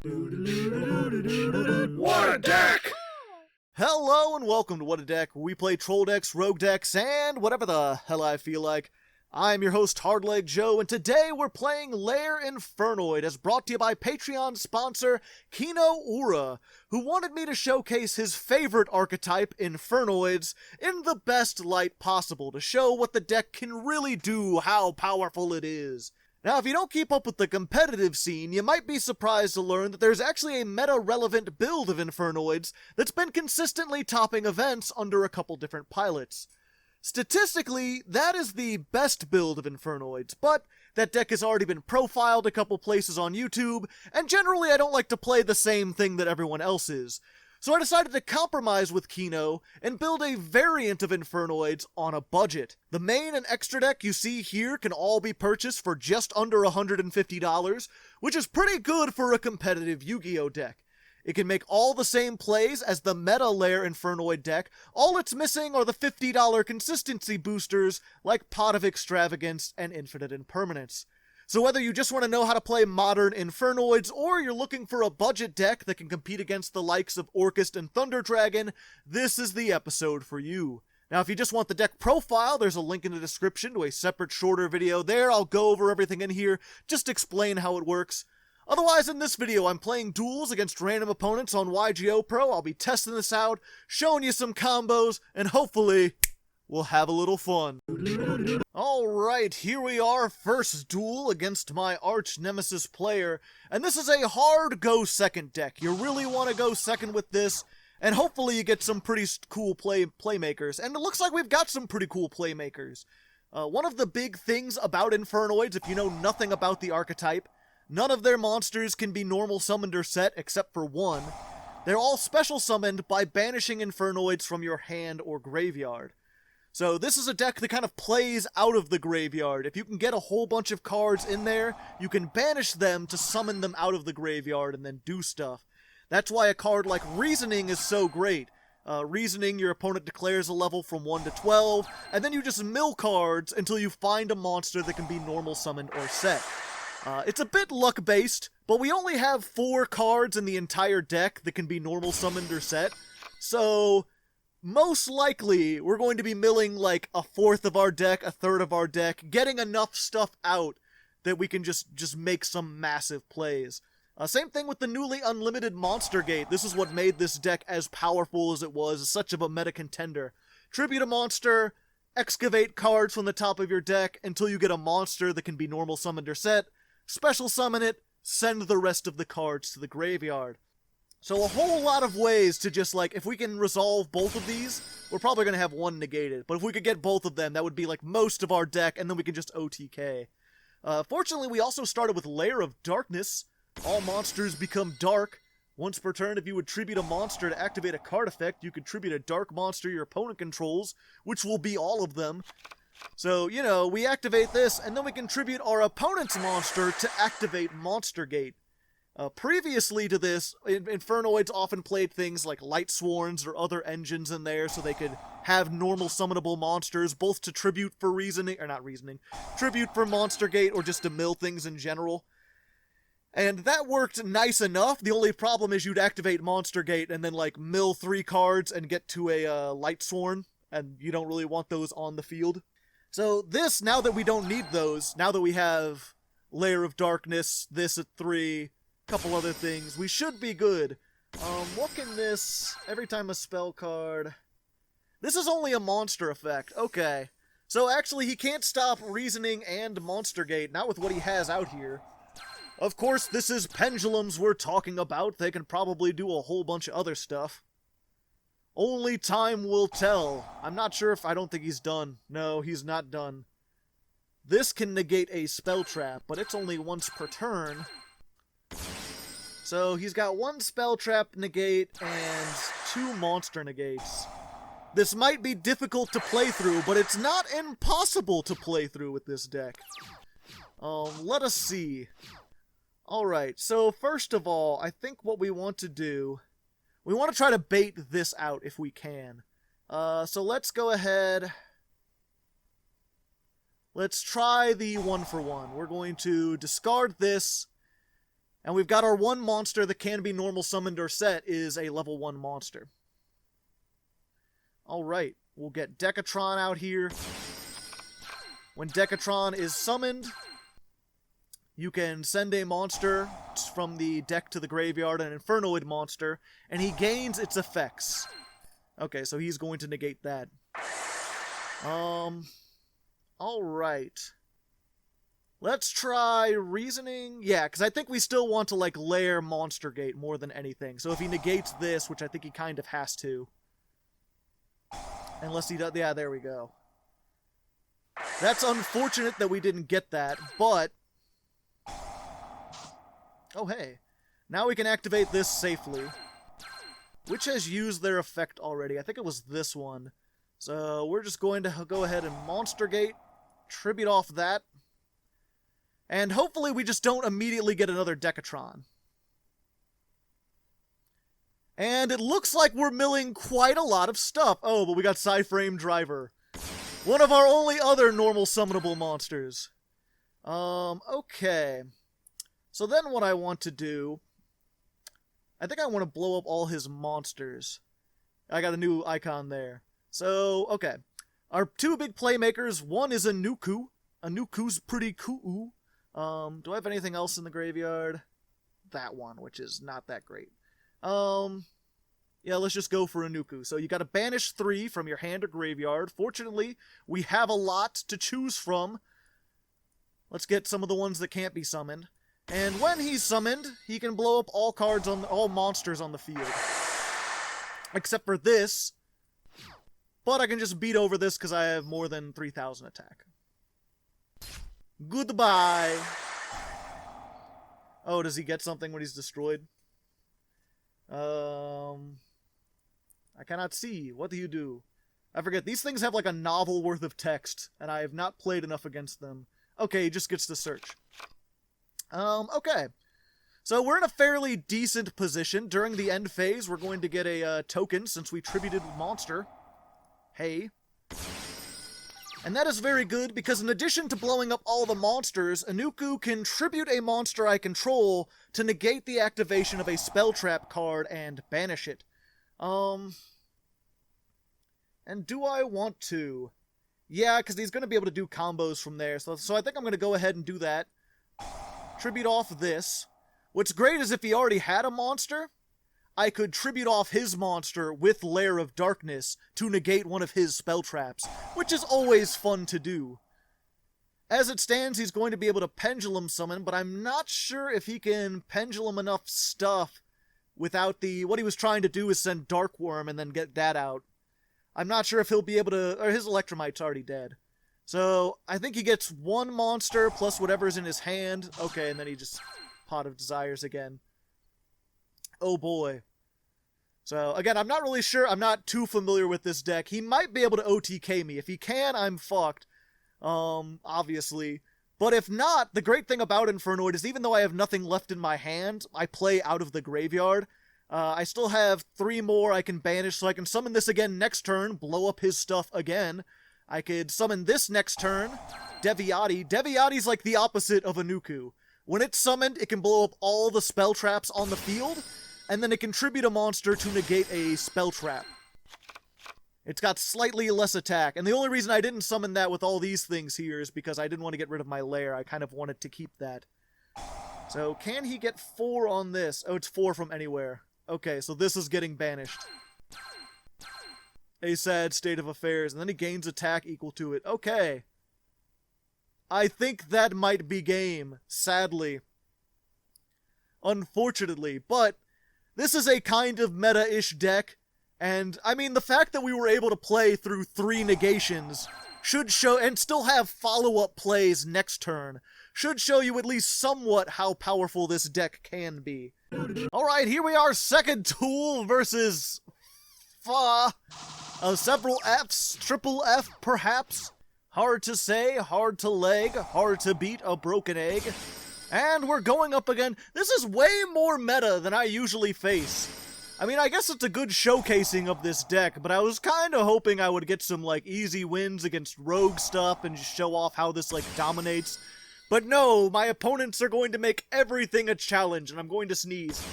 What a deck! Hello and welcome to What a Deck, where we play troll decks, rogue decks, and whatever the hell I feel like. I'm your host, Hardleg Joe, and today we're playing Lair Infernoid, as brought to you by Patreon sponsor Kino Ura, who wanted me to showcase his favorite archetype, Infernoids, in the best light possible, to show what the deck can really do, how powerful it is. Now, if you don't keep up with the competitive scene, you might be surprised to learn that there's actually a meta-relevant build of Infernoids that's been consistently topping events under a couple different pilots. Statistically, that is the best build of Infernoids, but that deck has already been profiled a couple places on YouTube, and generally I don't like to play the same thing that everyone else is. So I decided to compromise with Kino and build a variant of Infernoids on a budget. The main and extra deck you see here can all be purchased for just under $150, which is pretty good for a competitive Yu-Gi-Oh deck. It can make all the same plays as the meta Lair Infernoid deck. All it's missing are the $50 consistency boosters like Pot of Extravagance and Infinite Impermanence. So whether you just want to know how to play modern Infernoids, or you're looking for a budget deck that can compete against the likes of Orcust and Thunder Dragon, this is the episode for you. Now, if you just want the deck profile, there's a link in the description to a separate shorter video there. I'll go over everything in here, just explain how it works. Otherwise, in this video, I'm playing duels against random opponents on YGOPro. I'll be testing this out, showing you some combos, and hopefully we'll have a little fun. Alright, here we are, first duel against my arch nemesis player, and this is a hard go second deck. You really want to go second with this, and hopefully you get some pretty cool playmakers, and it looks like we've got some pretty cool playmakers. One of the big things about Infernoids, if you know nothing about the archetype, none of their monsters can be normal summoned or set except for one. They're all special summoned by banishing Infernoids from your hand or graveyard. So this is a deck that kind of plays out of the graveyard. If you can get a whole bunch of cards in there, you can banish them to summon them out of the graveyard and then do stuff. That's why a card like Reasoning is so great. Reasoning, your opponent declares a level from 1 to 12, and then you just mill cards until you find a monster that can be normal summoned or set. It's a bit luck-based, but we only have 4 cards in the entire deck that can be normal summoned or set, so most likely, we're going to be milling like a fourth of our deck, a third of our deck, getting enough stuff out that we can just make some massive plays. Same thing with the newly unlimited Monster Gate. This is what made this deck as powerful as it was, such of a meta contender. Tribute a monster, excavate cards from the top of your deck until you get a monster that can be normal summoned or set, special summon it, send the rest of the cards to the graveyard. So a whole lot of ways to just, like, if we can resolve both of these, we're probably going to have one negated. But if we could get both of them, that would be, like, most of our deck, and then we can just OTK. Fortunately, we also started with Lair of Darkness. All monsters become dark. Once per turn, if you would tribute a monster to activate a card effect, you could tribute a dark monster your opponent controls, which will be all of them. So, you know, we activate this, and then we can tribute our opponent's monster to activate Monster Gate. Previously to this, Infernoids often played things like Light Sworns or other engines in there so they could have normal summonable monsters, both to tribute for tribute for Monster Gate or just to mill things in general. And that worked nice enough. The only problem is you'd activate Monster Gate and then, like, mill 3 cards and get to a Light Sworn, and you don't really want those on the field. So this, now that we don't need those, now that we have Lair of Darkness, this at 3, couple other things, we should be good. What can this, every time a spell card, this is only a monster effect, okay. So actually he can't stop Reasoning and Monster Gate, not with what he has out here. Of course, this is pendulums we're talking about, they can probably do a whole bunch of other stuff. Only time will tell. I'm not sure if, I don't think he's done. No, he's not done. This can negate a spell trap, but it's only once per turn. So he's got 1 spell trap negate and 2 monster negates. This might be difficult to play through, but it's not impossible to play through with this deck. Let us see. Alright, so first of all, I think what we want to do, we want to try to bait this out if we can. So let's go ahead. Let's try the 1-for-1. We're going to discard this, And we've got our one monster that can be normal summoned or set is a level 1 monster. Alright, we'll get Decatron out here. When Decatron is summoned, you can send a monster from the deck to the graveyard, an Infernoid monster, and he gains its effects. Okay, so he's going to negate that. Alright. Let's try reasoning. Yeah, because I think we still want to, like, lair Monster Gate more than anything. So if he negates this, which I think he kind of has to. Unless he does. Yeah, there we go. That's unfortunate that we didn't get that, but... Oh, hey. Now we can activate this safely. Which has used their effect already. I think it was this one. So we're just going to go ahead and Monster Gate. Tribute off that. And hopefully we just don't immediately get another Decatron. And it looks like we're milling quite a lot of stuff. Oh, but we got Psyframe Driver. One of our only other normal summonable monsters. Okay. So then what I want to do... I think I want to blow up all his monsters. I got a new icon there. So, okay. Our two big playmakers, one is a Nuku. A Nuku's pretty cool. Do I have anything else in the graveyard? That one, which is not that great. Yeah, let's just go for a Nuku. So you gotta banish 3 from your hand or graveyard. Fortunately, we have a lot to choose from. Let's get some of the ones that can't be summoned. And when he's summoned, he can blow up all monsters on the field. Except for this. But I can just beat over this because I have more than 3,000 attack. Goodbye! Oh, does he get something when he's destroyed? I cannot see. What do you do? I forget. These things have like a novel worth of text, and I have not played enough against them. Okay, he just gets to search. Okay. So we're in a fairly decent position. During the end phase, we're going to get a token since we tributed monster. Hey. And that is very good, because in addition to blowing up all the monsters, Anuku can tribute a monster I control to negate the activation of a spell trap card and banish it. And do I want to? Yeah, because he's going to be able to do combos from there, so I think I'm going to go ahead and do that. Tribute off this. What's great is if he already had a monster, I could tribute off his monster with Lair of Darkness to negate one of his spell traps, which is always fun to do. As it stands, he's going to be able to Pendulum Summon, but I'm not sure if he can Pendulum enough stuff without the... What he was trying to do is send Dark Worm and then get that out. I'm not sure if he'll be able to... Or his Electromite's already dead. So, I think he gets one monster plus whatever's in his hand. Okay, and then he just... Pot of Desires again. Oh boy. So, again, I'm not really sure. I'm not too familiar with this deck. He might be able to OTK me. If he can, I'm fucked. Obviously. But if not, the great thing about Infernoid is even though I have nothing left in my hand, I play out of the graveyard. I still have 3 more I can banish, so I can summon this again next turn, blow up his stuff again. I could summon this next turn, Deviati. Deviati's like the opposite of Anuku. When it's summoned, it can blow up all the spell traps on the field, and then it can tribute a monster to negate a spell trap. It's got slightly less attack, and the only reason I didn't summon that with all these things here is because I didn't want to get rid of my lair. I kind of wanted to keep that. So, can he get 4 on this? Oh, it's 4 from anywhere. Okay, so this is getting banished. A sad state of affairs, and then he gains attack equal to it. Okay. I think that might be game, sadly. Unfortunately, but this is a kind of meta-ish deck, and, I mean, the fact that we were able to play through 3 negations should show, and still have follow-up plays next turn, should show you at least somewhat how powerful this deck can be. Alright, here we are, second duel versus... several Fs, triple F, perhaps? Hard to say, hard to leg, hard to beat a broken egg. And we're going up again. This is way more meta than I usually face. I mean, I guess it's a good showcasing of this deck, but I was kind of hoping I would get some, like, easy wins against rogue stuff and just show off how this, like, dominates. But no, my opponents are going to make everything a challenge, and I'm going to sneeze.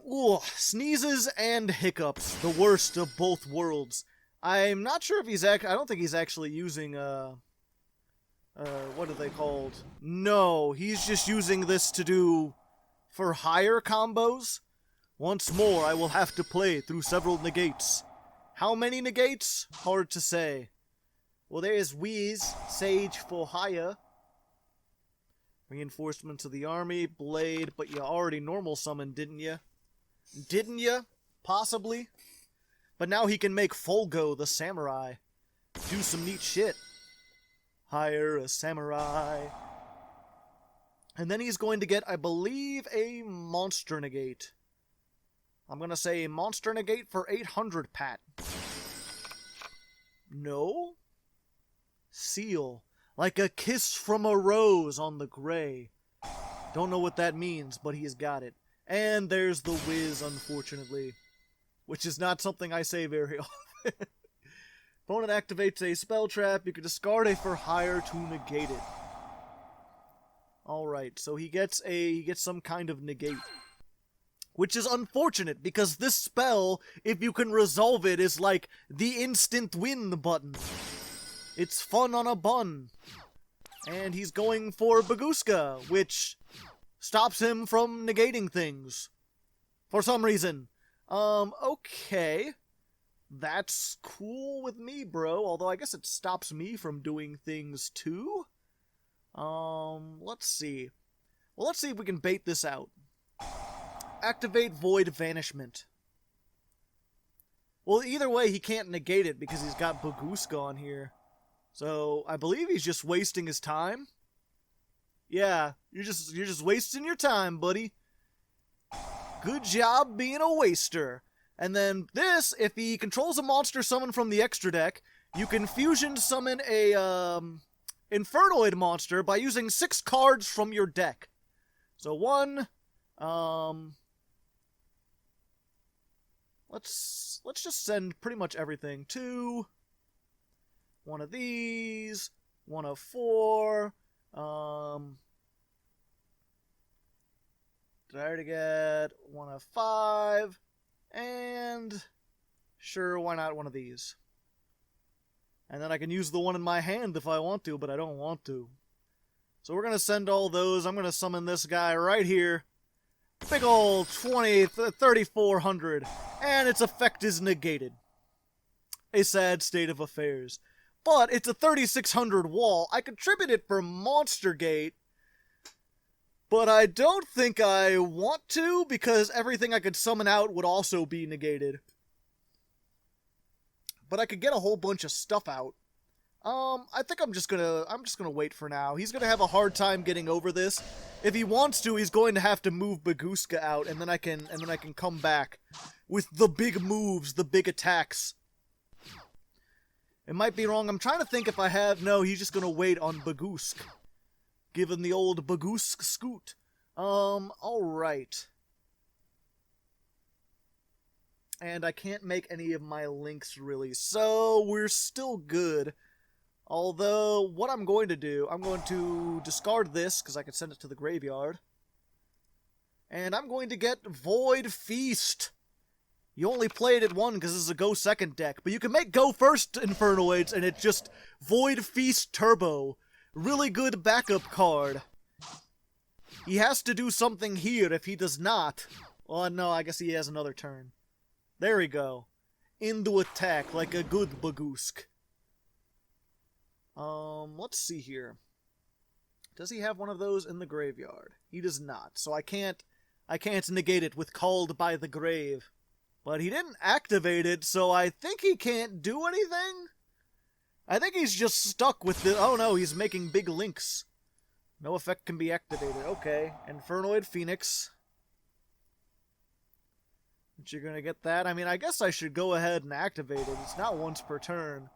Ooh, sneezes and hiccups, the worst of both worlds. I'm not sure if I don't think he's actually using, what are they called? No, he's just using this to do for higher combos. Once more, I will have to play through several negates. How many negates? Hard to say. Well, there is Whiz, Sage for higher. Reinforcements of the army, Blade, but you already normal summoned, didn't you? Didn't you? Possibly. But now he can make Folgo the samurai. Do some neat shit. Hire a samurai. And then he's going to get, I believe, a monster negate. I'm gonna say a monster negate for 800 pat. No? Seal. Like a kiss from a rose on the gray. Don't know what that means, but he's got it. And there's the whiz, unfortunately. Which is not something I say very often. Opponent activates a spell trap. You can discard a for hire to negate it. Alright, so he gets some kind of negate. Which is unfortunate, because this spell, if you can resolve it, is like the instant win button. It's fun on a bun. And he's going for Baguska, which stops him from negating things. For some reason. Okay. That's cool with me, bro. Although I guess it stops me from doing things too. Let's see. Well, let's see if we can bait this out. Activate Void Vanishment. Well, either way, he can't negate it because he's got Baguska on here. So, I believe he's just wasting his time. Yeah, you're just wasting your time, buddy. Good job being a waster. And then this, if he controls a monster summon from the extra deck, you can fusion summon a Infernoid monster by using 6 cards from your deck. So one, let's just send pretty much everything. 2, one of these, 1 of 4, did I already get 1 of 5? And sure, why not one of these? And then I can use the one in my hand if I want to, but I don't want to. So we're going to send all those. I'm going to summon this guy right here. Big ol' 3,400. And its effect is negated. A sad state of affairs. But it's a 3,600 wall. I could tribute it for Monster Gate. But I don't think I want to, because everything I could summon out would also be negated. But I could get a whole bunch of stuff out. I think I'm just gonna wait for now. He's gonna have a hard time getting over this. If he wants to, he's going to have to move Baguska out, and then I can come back with the big moves, the big attacks. It might be wrong. I'm trying to think if I have. No, he's just gonna wait on Bagusk. Given the old Bagusk scoot. Alright. And I can't make any of my links, really, so we're still good. Although, what I'm going to do, I'm going to discard this, because I can send it to the graveyard. And I'm going to get Void Feast. You only played it one because this is a Go Second deck, but you can make Go First Infernoids, and it's just Void Feast Turbo. Really good backup card. He has to do something here. If he does not... Oh, no, I guess he has another turn. There we go. Into attack like a good Bagusk. Let's see here. Does he have one of those in the graveyard? He does not, so I can't negate it with Called by the Grave. But he didn't activate it, so I think he can't do anything? I think he's just stuck with the... Oh no, he's making big links. No effect can be activated. Okay. Infernoid Phoenix. But you're gonna get that? I mean, I guess I should go ahead and activate it. It's not once per turn.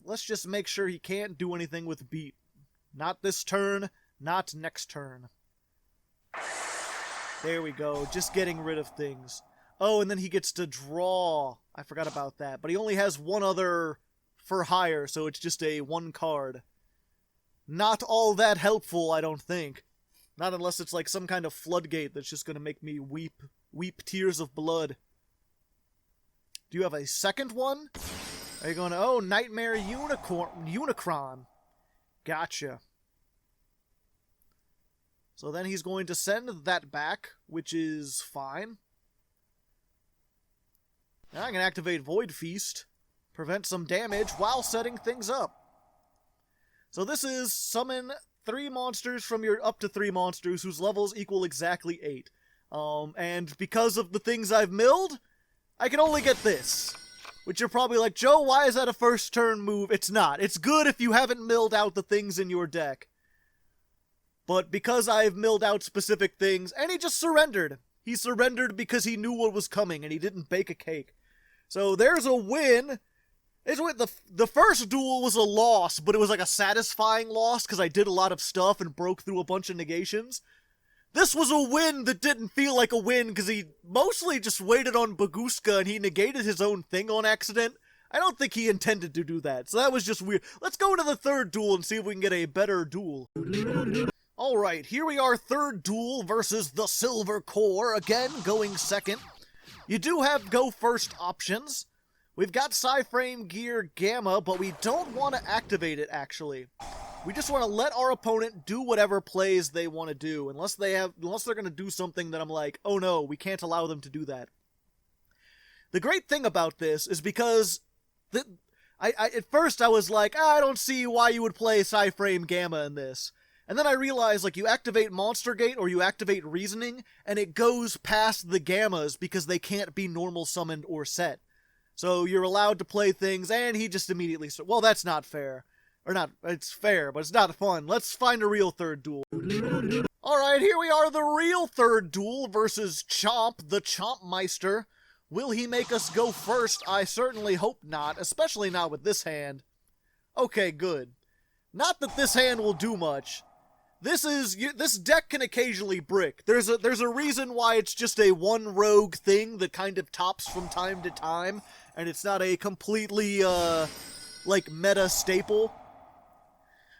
Let's just make sure he can't do anything with beat. Not this turn, not next turn. There we go. Just getting rid of things. Oh, and then he gets to draw. I forgot about that. But he only has one other for hire, so it's just a 1 card. Not all that helpful, I don't think. Not unless it's like some kind of floodgate that's just gonna make me weep tears of blood. Do you have a second one? Are you going, oh, Nightmare Unicron. Gotcha. So then he's going to send that back, which is fine. Now I can activate Void Feast, prevent some damage while setting things up. So this is summon 3 monsters from your up to 3 monsters whose levels equal exactly 8. And because of the things I've milled, I can only get this. Which you're probably like, Joe, why is that a first turn move? It's not. It's good if you haven't milled out the things in your deck. But because I've milled out specific things, and he just surrendered. He surrendered because he knew what was coming, and he didn't bake a cake. So there's a win. The first duel was a loss, but it was like a satisfying loss because I did a lot of stuff and broke through a bunch of negations. This was a win that didn't feel like a win because he mostly just waited on Baguska and he negated his own thing on accident. I don't think he intended to do that, so that was just weird. Let's go to the third duel and see if we can get a better duel. Alright, here we are, third duel versus the Silver Core, again going second. You do have go first options. We've got Psyframe Gear Gamma, but we don't want to activate it, actually. We just want to let our opponent do whatever plays they want to do, unless they're going to do something that I'm like, oh no, we can't allow them to do that. The great thing about this is because at first I was like, I don't see why you would play Psyframe Gamma in this. And then I realized, like, you activate Monster Gate or you activate Reasoning, and it goes past the Gammas because they can't be normal summoned or set. So you're allowed to play things, and he just immediately... Well, that's not fair. Or not, it's fair, but it's not fun. Let's find a real third duel. Alright, here we are, the real third duel versus Chomp, the Chompmeister. Will he make us go first? I certainly hope not, especially not with this hand. Okay, good. Not that this hand will do much. This deck can occasionally brick. There's a reason why it's just a 1 rogue thing that kind of tops from time to time, and it's not a completely, like, meta staple.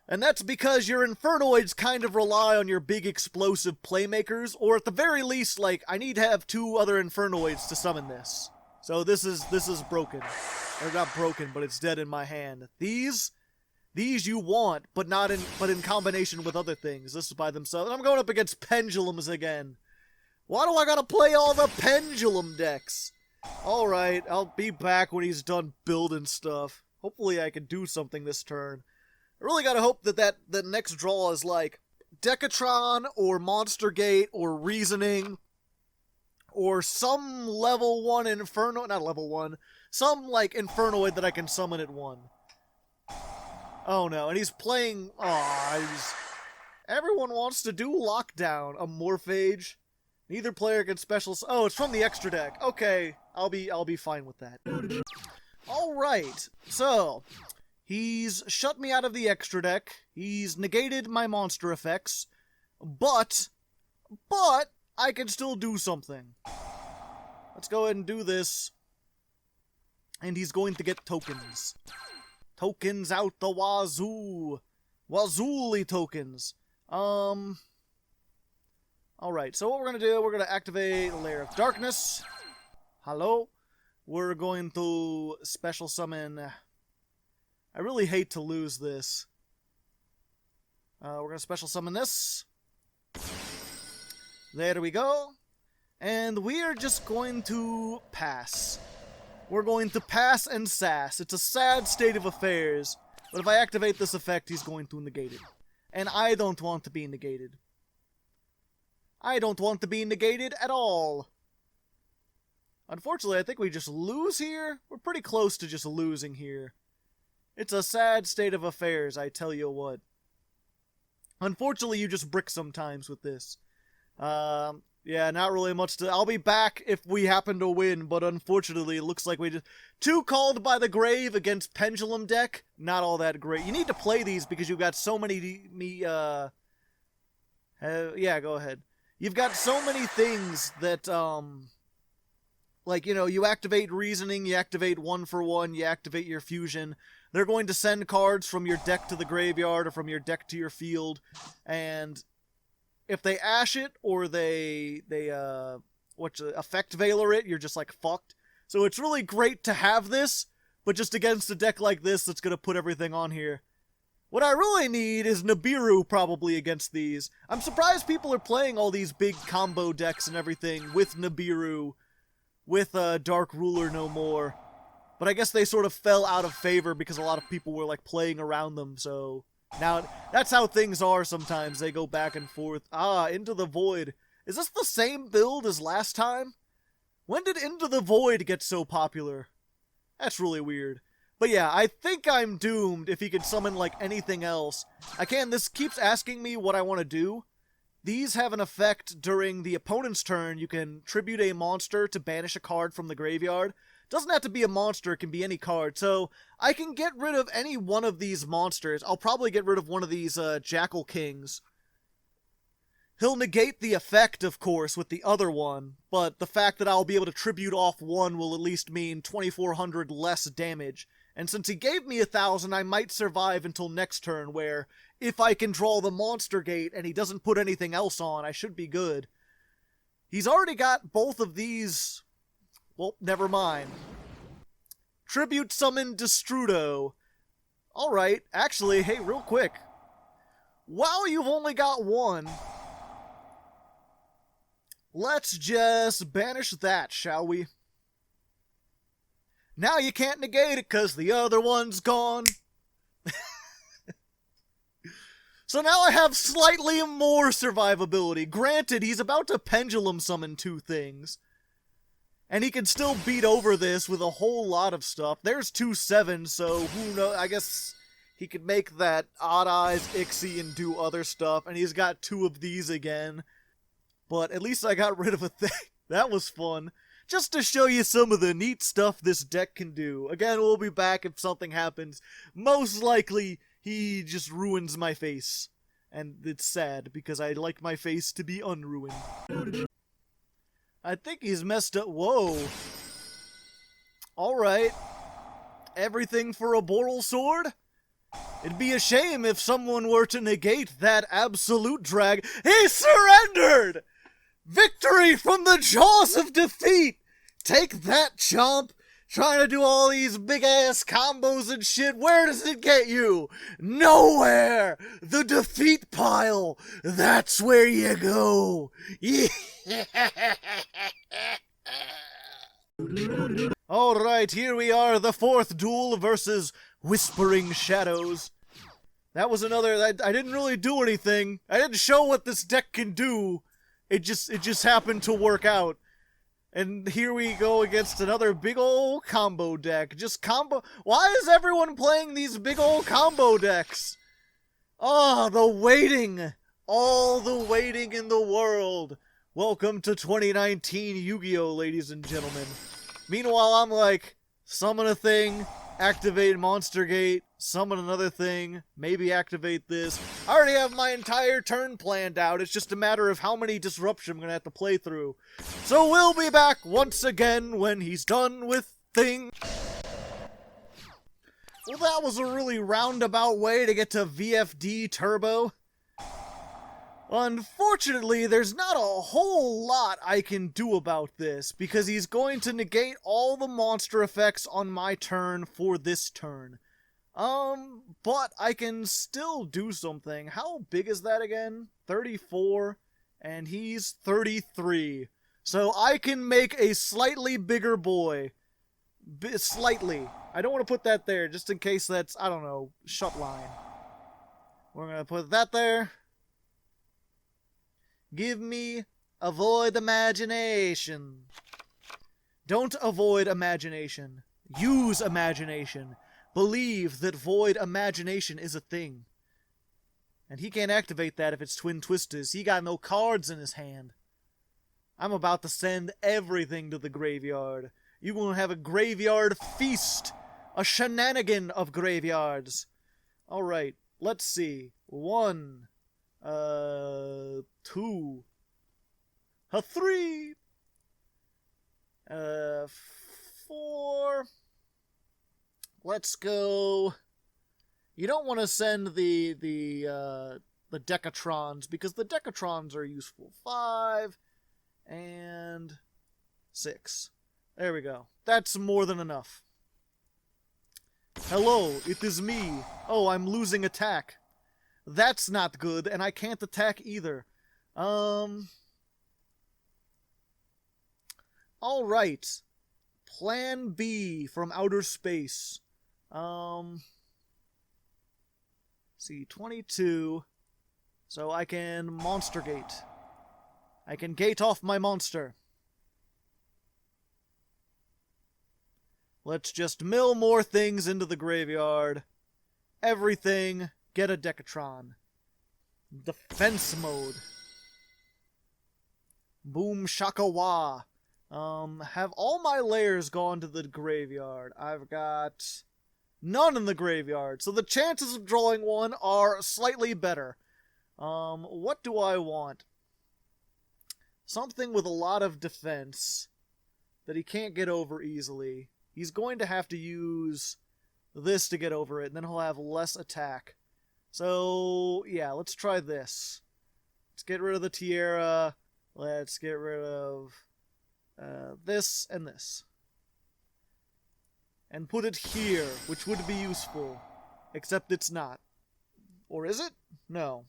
And that's because your Infernoids kind of rely on your big explosive playmakers, or at the very least, like, I need to have 2 other Infernoids to summon this. So this is broken. Or not broken, but it's dead in my hand. These you want, but in combination with other things. This is by themselves. And I'm going up against Pendulums again. Why do I gotta play all the Pendulum decks? Alright, I'll be back when he's done building stuff. Hopefully I can do something this turn. I really gotta hope that the next draw is like Decatron or Monster Gate or Reasoning or some level 1 Inferno, not level 1, some like Infernoid that I can summon at 1. Oh no, and he's playing, everyone wants to do Lockdown, a Morphage. Neither player can special, oh, it's from the extra deck. Okay, I'll be fine with that. Alright, so, he's shut me out of the extra deck, he's negated my monster effects, but I can still do something. Let's go ahead and do this. And he's going to get tokens. Tokens out the wazoo. Wazooli tokens. Alright, so what we're going to do, we're going to activate Lair of Darkness. Hello. We're going to special summon... I really hate to lose this. We're going to special summon this. There we go. And we are just going to pass. We're going to pass and sass. It's a sad state of affairs, but if I activate this effect, he's going to negate it. And I don't want to be negated. I don't want to be negated at all. Unfortunately, I think we just lose here. We're pretty close to just losing here. It's a sad state of affairs, I tell you what. Unfortunately, you just brick sometimes with this. Yeah, not really much to... I'll be back if we happen to win, but unfortunately, it looks like we just... 2 Called by the Grave against Pendulum deck, not all that great. You need to play these because you've got so many... yeah, go ahead. You've got so many things that, like, you know, you activate Reasoning, you activate 1-for-1, you activate your Fusion. They're going to send cards from your deck to the graveyard or from your deck to your field, and if they ash it or they effect veiler it, you're just like fucked. So it's really great to have this, but just against a deck like this that's gonna put everything on here. What I really need is Nibiru probably against these. I'm surprised people are playing all these big combo decks and everything with Nibiru, with Dark Ruler no more. But I guess they sort of fell out of favor because a lot of people were like playing around them, so now that's how things are sometimes. They go back and forth. Into the Void. Is this the same build as last time? When did Into the Void get so popular? That's really weird. But yeah, I think I'm doomed if he could summon, like, anything else. This keeps asking me what I want to do. These have an effect during the opponent's turn. You can tribute a monster to banish a card from the graveyard. Doesn't have to be a monster, it can be any card. So, I can get rid of any one of these monsters. I'll probably get rid of one of these Jackal Kings. He'll negate the effect, of course, with the other one, but the fact that I'll be able to tribute off one will at least mean 2,400 less damage. And since he gave me 1,000, I might survive until next turn, where if I can draw the monster gate and he doesn't put anything else on, I should be good. He's already got both of these. Well, never mind. Tribute summon Destrudo. Alright, actually, hey, real quick. Wow, you've only got one. Let's just banish that, shall we? Now you can't negate it because the other one's gone. So now I have slightly more survivability. Granted, he's about to pendulum summon 2 things. And he can still beat over this with a whole lot of stuff. There's 2 7s, so who knows? I guess he could make that Odd Eyes Ixie and do other stuff. And he's got 2 of these again. But at least I got rid of a thing. That was fun. Just to show you some of the neat stuff this deck can do. Again, we'll be back if something happens. Most likely, he just ruins my face. And it's sad, because I like my face to be unruined. I think he's messed up. Whoa. Alright. Everything for a Boral Sword? It'd be a shame if someone were to negate that absolute drag. He surrendered! Victory from the jaws of defeat! Take that, chomp! Trying to do all these big-ass combos and shit, where does it get you? Nowhere! The defeat pile! That's where you go! Alright, here we are, the 4th duel versus Whispering Shadows. That was another, I didn't really do anything. I didn't show what this deck can do. It just happened to work out. And here we go against another big ol' combo deck. Just combo. Why is everyone playing these big ol' combo decks? Oh, the waiting. All the waiting in the world. Welcome to 2019 Yu-Gi-Oh, ladies and gentlemen. Meanwhile, I'm like, summon a thing, activate Monster Gate, summon another thing, maybe activate this. I already have my entire turn planned out. It's just a matter of how many disruption I'm going to have to play through. So we'll be back once again when he's done with things. Well, that was a really roundabout way to get to VFD Turbo. Unfortunately, there's not a whole lot I can do about this, because he's going to negate all the monster effects on my turn for this turn. But I can still do something. How big is that again? 34, and he's 33. So I can make a slightly bigger boy. Slightly. I don't want to put that there, just in case that's, I don't know, shut line. We're going to put that there. Give me avoid imagination. Don't avoid imagination. Use imagination. Believe that void imagination is a thing. And he can't activate that if it's Twin Twisters. He got no cards in his hand. I'm about to send everything to the graveyard. You're gonna have a graveyard feast. A shenanigan of graveyards. Alright, let's see. 1... 2, 3, 4, let's go... You don't want to send the Decatrons, because the Decatrons are useful. 5 and 6. There we go. That's more than enough. Hello, it is me. Oh, I'm losing attack. That's not good, and I can't attack either. Alright. Plan B from outer space. See, 22. So I can monster gate. I can gate off my monster. Let's just mill more things into the graveyard. Everything, get a Decatron. Defense mode. Boom shaka wah. Have all my lairs gone to the graveyard? I've got none in the graveyard, so the chances of drawing one are slightly better. What do I want? Something with a lot of defense that he can't get over easily. He's going to have to use this to get over it, and then he'll have less attack. So, yeah, let's try this. Let's get rid of the Tiara. Let's get rid of this and this. And put it here, which would be useful. Except it's not. Or is it? No.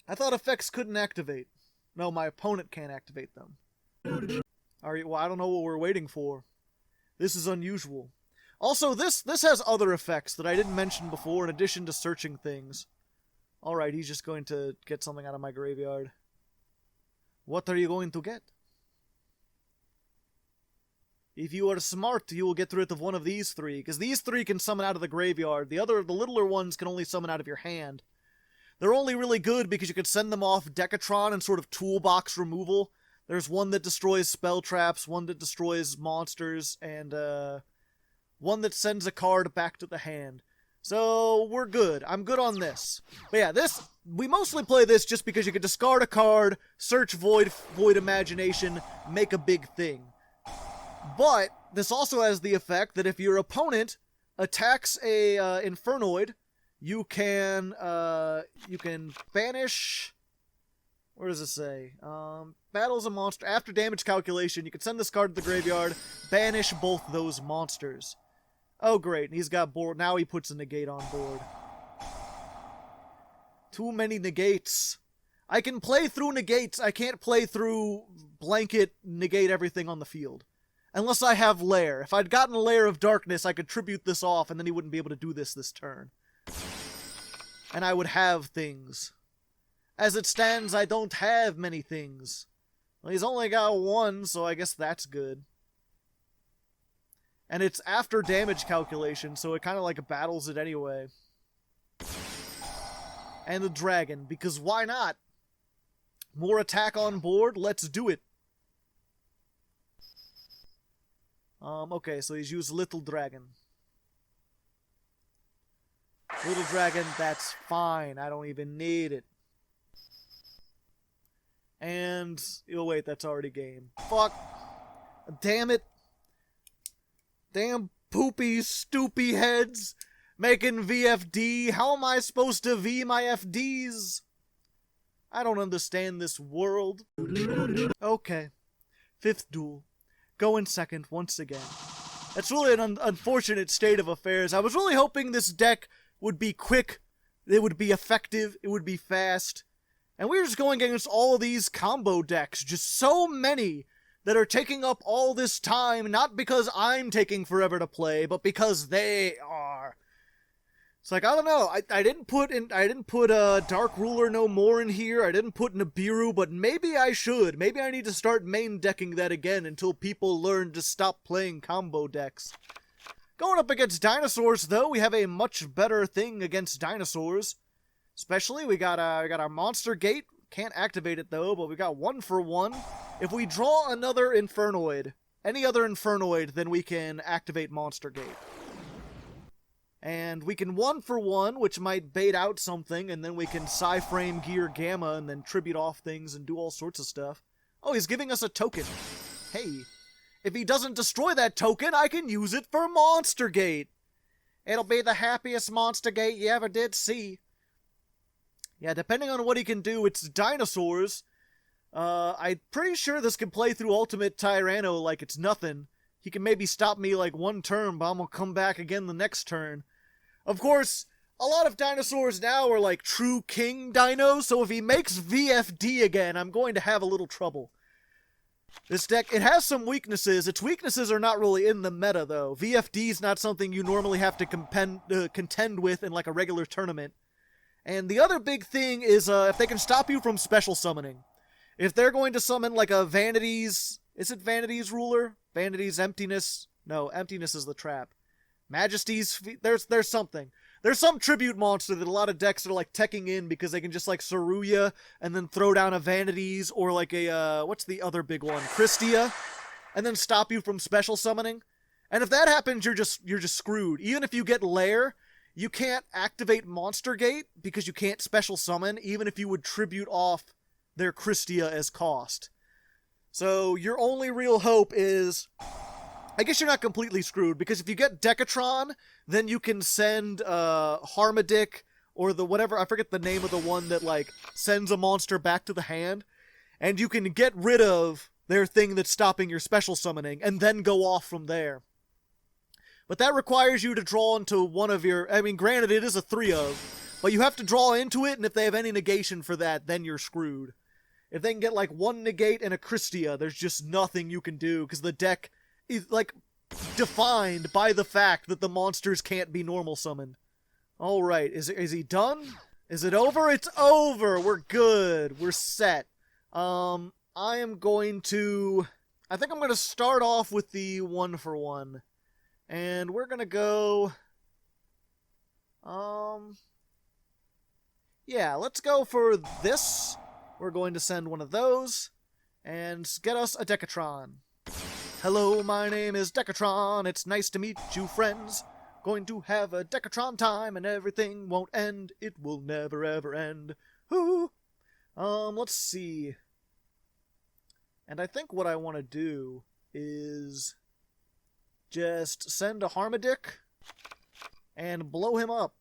I thought effects couldn't activate. No, my opponent can't activate them. Alright, well, I don't know what we're waiting for. This is unusual. Also, this has other effects that I didn't mention before in addition to searching things. Alright, he's just going to get something out of my graveyard. What are you going to get? If you are smart, you will get rid of one of these three, because these three can summon out of the graveyard. The littler ones can only summon out of your hand. They're only really good because you can send them off Decatron and sort of toolbox removal. There's one that destroys spell traps, one that destroys monsters, and one that sends a card back to the hand. So, we're good. I'm good on this. But yeah, we mostly play this just because you can discard a card, search Void Imagination, make a big thing. But this also has the effect that if your opponent attacks a Infernoid, you can banish. Where does it say? Battles a monster after damage calculation. You can send this card to the graveyard, banish both those monsters. Oh great, and he's got board. Now he puts a negate on board. Too many negates. I can play through negates. I can't play through blanket negate everything on the field. Unless I have Lair. If I'd gotten a Lair of Darkness, I could tribute this off, and then he wouldn't be able to do this turn. And I would have things. As it stands, I don't have many things. Well, he's only got one, so I guess that's good. And it's after damage calculation, so it kind of like battles it anyway. And the dragon, because why not? More attack on board, let's do it. Okay, so he's used Little Dragon. Little Dragon, that's fine. I don't even need it. And, oh wait, that's already game. Fuck. Damn it. Damn poopy, stoopy heads. Making VFD. How am I supposed to V my FDs? I don't understand this world. Okay. 5th duel. Going second once again. That's really an unfortunate state of affairs. I was really hoping this deck would be quick, it would be effective, it would be fast. And we're just going against all of these combo decks. Just so many that are taking up all this time, not because I'm taking forever to play, but because they are. It's like, I don't know, I didn't put Dark Ruler No More in here, I didn't put Nibiru, but maybe I should. Maybe I need to start main decking that again until people learn to stop playing combo decks. Going up against dinosaurs, though, we have a much better thing against dinosaurs. Especially, we got our Monster Gate, can't activate it though, but we got 1-for-1. If we draw another Infernoid, any other Infernoid, then we can activate Monster Gate. And we can 1-for-1, which might bait out something, and then we can Psy-Frame Gear Gamma, and then tribute off things and do all sorts of stuff. Oh, he's giving us a token. Hey, if he doesn't destroy that token, I can use it for Monster Gate. It'll be the happiest monster gate you ever did see. Yeah, depending on what he can do, it's dinosaurs. I'm pretty sure this can play through Ultimate Tyranno like it's nothing. He can maybe stop me like one turn, but I'm gonna come back again the next turn. Of course, a lot of dinosaurs now are like true king dinos, so if he makes VFD again, I'm going to have a little trouble. This deck, it has some weaknesses. Its weaknesses are not really in the meta, though. VFD is not something you normally have to contend with in like a regular tournament. And the other big thing is if they can stop you from special summoning. If they're going to summon like a Vanity's... Is it Vanity's Ruler? Vanity's Emptiness? No, Emptiness is the trap. Majesty's... There's something. There's some tribute monster that a lot of decks are like teching in because they can just like Saruya and then throw down a Vanities or like a, what's the other big one? Christia, and then stop you from special summoning. And if that happens, you're just screwed. Even if you get Lair, you can't activate Monster Gate because you can't special summon, even if you would tribute off their Christia as cost. So your only real hope is... I guess you're not completely screwed, because if you get Decatron, then you can send Harmadic, or the whatever, I forget the name of the one that, like, sends a monster back to the hand, and you can get rid of their thing that's stopping your special summoning, and then go off from there. But that requires you to draw into one of your... I mean, granted, it is a 3-of, but you have to draw into it, and if they have any negation for that, then you're screwed. If they can get, like, one negate and a Christia, there's just nothing you can do, because the deck... is like defined by the fact that the monsters can't be normal summoned. All right, is he done? Is it over? It's over. We're good. We're set. I am going to... I think I'm going to start off with the 1-for-1. And we're going to go... Yeah, let's go for this. We're going to send one of those. And get us a Decatron. Hello, my name is Decatron. It's nice to meet you, friends. Going to have a Decatron time and everything won't end. It will never, ever end. Whoo! Let's see. And I think what I want to do is just send a Harmadic and blow him up.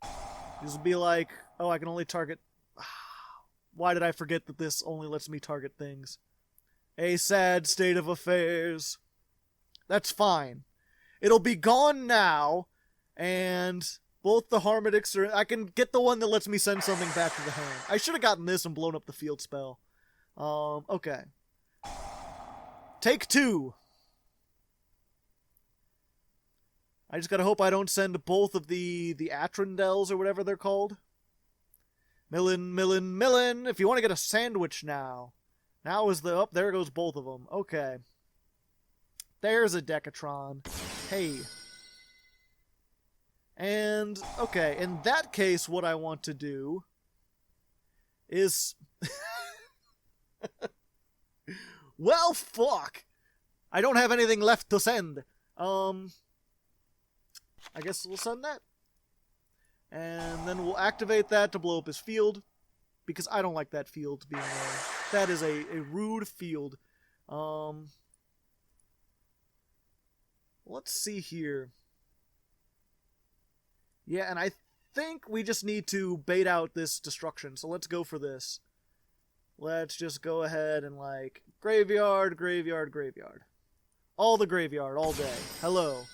Just be like, oh, I can only target... Why did I forget that this only lets me target things? A sad state of affairs. That's fine. It'll be gone now, and both the Harmadics are... I can get the one that lets me send something back to the hand. I should have gotten this and blown up the field spell. Okay. Take 2. I just gotta hope I don't send both of the Atrondels or whatever they're called. Millin. If you want to get a sandwich now. Now is the... Oh, there goes both of them. Okay. There's a Decatron. Hey. And, okay, in that case, what I want to do is... Well, fuck! I don't have anything left to send. I guess we'll send that. And then we'll activate that to blow up his field. Because I don't like that field being there. That is a rude field. Let's see here. Yeah, and I think we just need to bait out this destruction. So let's go for this. Let's just go ahead and, like, graveyard. All the graveyard, all day. Hello.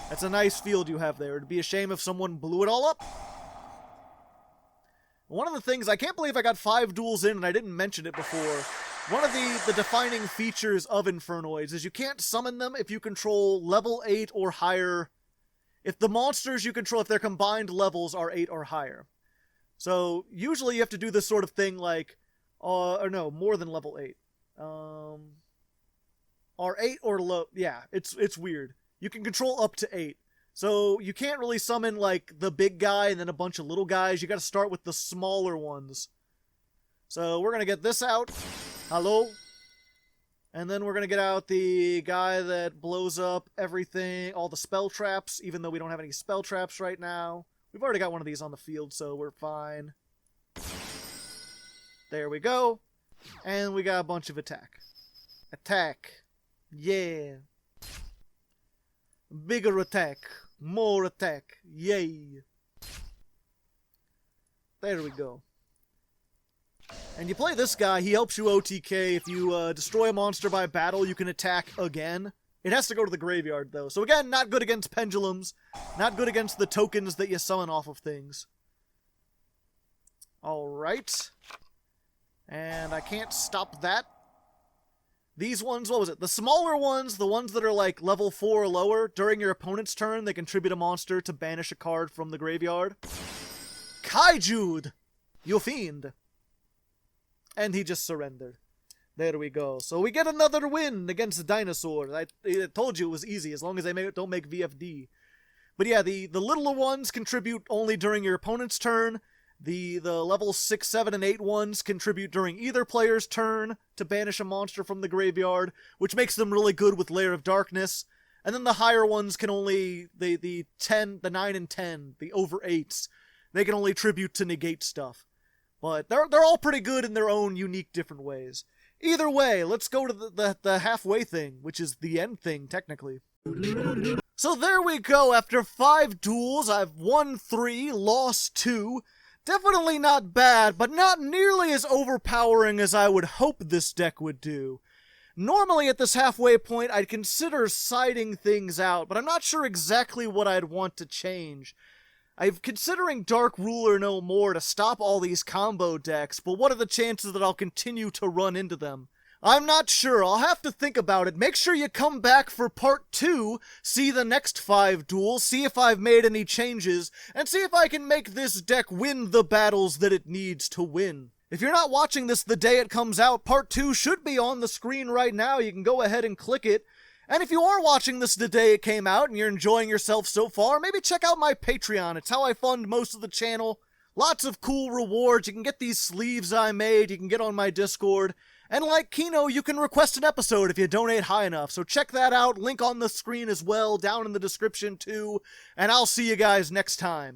That's a nice field you have there. It'd be a shame if someone blew it all up. One of the things, I can't believe I got 5 duels in and I didn't mention it before. One of the defining features of Infernoids is you can't summon them if you control level 8 or higher. If the monsters you control, if their combined levels are 8 or higher. So, usually you have to do this sort of thing like, or no, more than level 8. Or 8 or low, yeah, it's weird. You can control up to 8. So, you can't really summon, like, the big guy and then a bunch of little guys. You gotta start with the smaller ones. So, we're gonna get this out. Hello. And then we're gonna get out the guy that blows up everything, all the spell traps, even though we don't have any spell traps right now. We've already got one of these on the field, so we're fine. There we go. And we got a bunch of attack. Attack. Yeah. Bigger attack. More attack. Yay. There we go. And you play this guy, he helps you OTK. If you destroy a monster by battle, you can attack again. It has to go to the graveyard, though. So again, not good against pendulums. Not good against the tokens that you summon off of things. Alright. And I can't stop that. These ones, what was it? The smaller ones, the ones that are like level 4 or lower, during your opponent's turn, they contribute a monster to banish a card from the graveyard. Kaijud! You fiend! And he just surrendered. There we go. So we get another win against the dinosaurs. I told you it was easy, as long as they don't make VFD. But yeah, the littler ones contribute only during your opponent's turn. The level 6, 7, and 8 ones contribute during either player's turn to banish a monster from the graveyard, which makes them really good with Lair of Darkness. And then the higher ones can only, the 9 and 10, the over 8s, they can only tribute to negate stuff. But they're all pretty good in their own unique different ways. Either way, let's go to the halfway thing, which is the end thing, technically. So there we go. After 5 duels, I've won 3, lost 2. Definitely not bad, but not nearly as overpowering as I would hope this deck would do. Normally at this halfway point, I'd consider siding things out, but I'm not sure exactly what I'd want to change. I'm considering Dark Ruler no more to stop all these combo decks, but what are the chances that I'll continue to run into them? I'm not sure. I'll have to think about it. Make sure you come back for part 2, see the next 5 duels, see if I've made any changes, and see if I can make this deck win the battles that it needs to win. If you're not watching this the day it comes out, part 2 should be on the screen right now. You can go ahead and click it. And if you are watching this the day it came out and you're enjoying yourself so far, maybe check out my Patreon. It's how I fund most of the channel. Lots of cool rewards. You can get these sleeves I made. You can get on my Discord. And like Kino, you can request an episode if you donate high enough. So check that out. Link on the screen as well, down in the description too. And I'll see you guys next time.